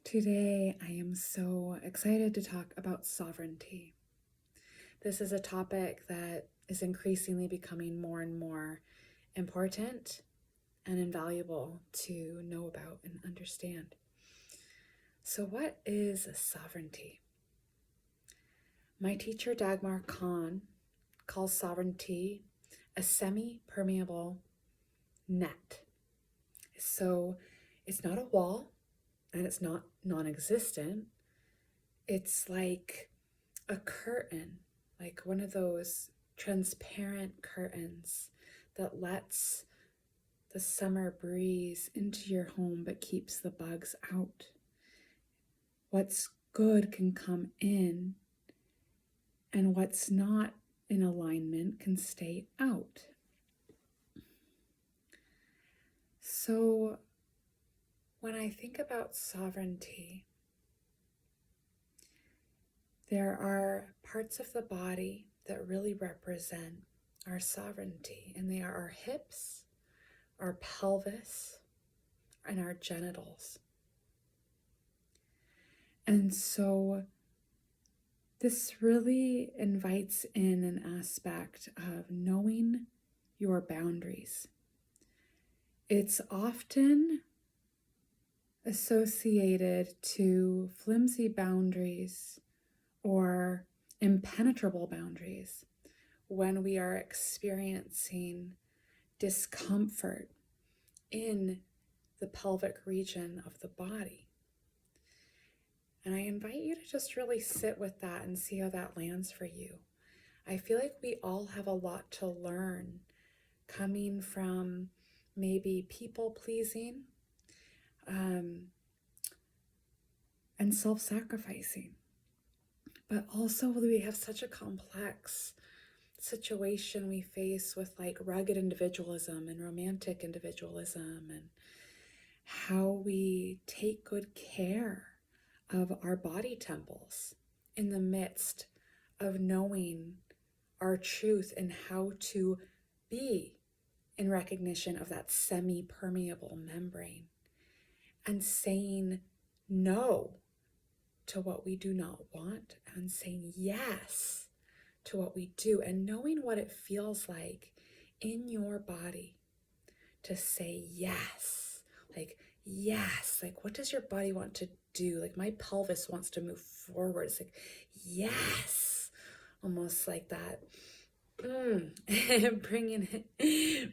Today, I am so excited to talk about sovereignty. This is a topic that is increasingly becoming more and more important and invaluable to know about and understand. So, what is sovereignty? My teacher, Dagmar Kahn, calls sovereignty a semi permeable net. So, it's not a wall and it's not non existent. It's like a curtain, like one of those transparent curtains that lets the summer breeze into your home but keeps the bugs out. What's good can come in, and what's not in alignment can stay out. So, when I think about sovereignty, there are parts of the body that really represent our sovereignty, and they are our hips, our pelvis, and our genitals. And so this really invites in an aspect of knowing your boundaries. It's often associated to flimsy boundaries or impenetrable boundaries when we are experiencing discomfort in the pelvic region of the body. And I invite you to just really sit with that and see how that lands for you. I feel like we all have a lot to learn coming from maybe people pleasing and self-sacrificing. But also we have such a complex situation we face with like rugged individualism and romantic individualism, and how we take good care of our body temples in the midst of knowing our truth and how to be in recognition of that semi-permeable membrane, and saying no to what we do not want and saying yes to what we do, and knowing what it feels like in your body to say yes. Like, yes, like what does your body want to do? Like my pelvis wants to move forward. It's like, yes, almost like that. Bringing it,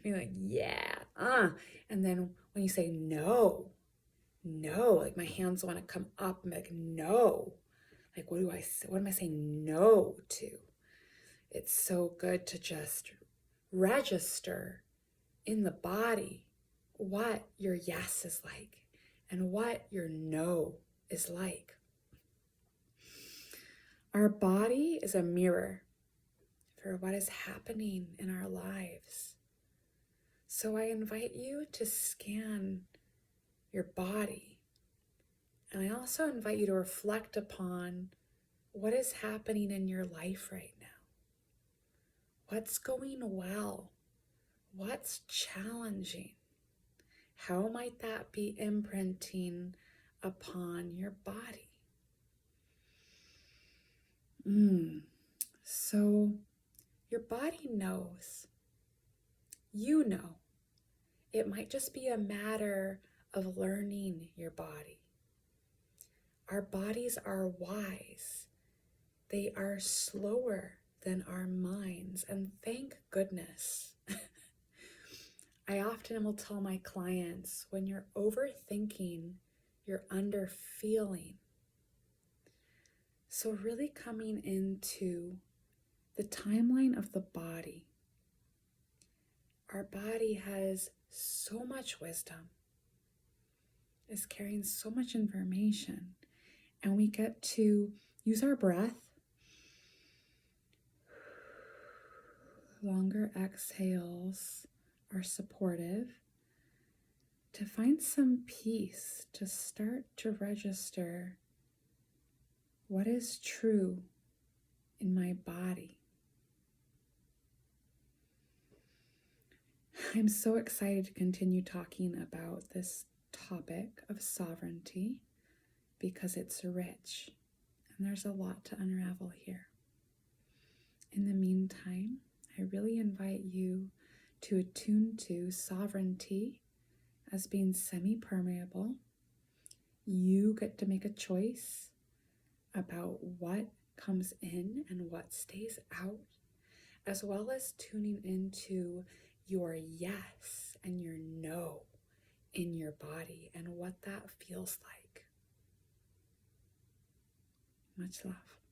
being like, yeah, and then when you say no, like my hands want to come up and be like, no, like what do I say? What am I saying no to? It's so good to just register in the body what your yes is like and what your no is like. Our body is a mirror for what is happening in our lives. So I invite you to scan your body. And I also invite you to reflect upon what is happening in your life right now. What's going well? What's challenging? How might that be imprinting upon your body? So your body knows. You know. It might just be a matter of learning your body. Our bodies are wise. They are slower than our minds, and thank goodness. I often will tell my clients, when you're overthinking, you're under feeling. So really coming into the timeline of the body. Our body has so much wisdom, is carrying so much information, and we get to use our breath. Longer exhales are supportive to find some peace, to start to register what is true in my body. I'm so excited to continue talking about this topic of sovereignty because it's rich and there's a lot to unravel here. In the meantime, I really invite you to attune to sovereignty as being semi-permeable. You get to make a choice about what comes in and what stays out, as well as tuning into your yes and your no in your body and what that feels like. Much love.